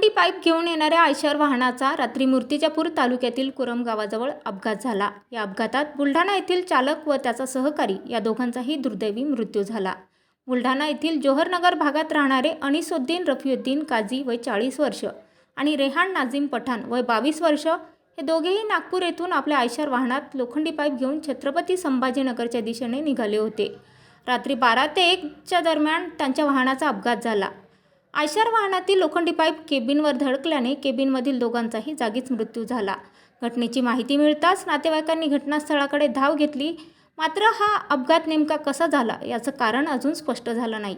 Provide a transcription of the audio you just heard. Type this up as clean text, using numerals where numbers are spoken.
लोखंडी पाईप घेऊन येणाऱ्या आयशर वाहनाचा रात्री मूर्तिजापूर तालुक्यातील कुरम गावाजवळ अपघात झाला। या अपघातात बुलढाणा येथील चालक व त्याचा सहकारी या दोघांचाही दुर्दैवी मृत्यू झाला। बुलढाणा येथील जोहरनगर भागात राहणारे अनिसुद्दीन रफिउद्दीन काझी वय 40 वर्ष आणि रेहान नाझीम पठाण वय 22 वर्ष हे दोघेही नागपूर येथून आपल्या आयशर वाहनात लोखंडी पाईप घेऊन छत्रपती संभाजीनगरच्या दिशेने निघाले होते। रात्री 12 ते 1 च्या दरम्यान त्यांच्या वाहनाचा अपघात झाला। आयशर वाहनातील लोखंडी पाईप केबिनवर धडकल्याने केबिनमधील दोघांचाही जागीच मृत्यू झाला। घटनेची माहिती मिळताच नातेवाईकांनी घटनास्थळाकडे धाव घेतली, मात्र हा अपघात नेमका कसा झाला याचं कारण अजून स्पष्ट झालं नाही।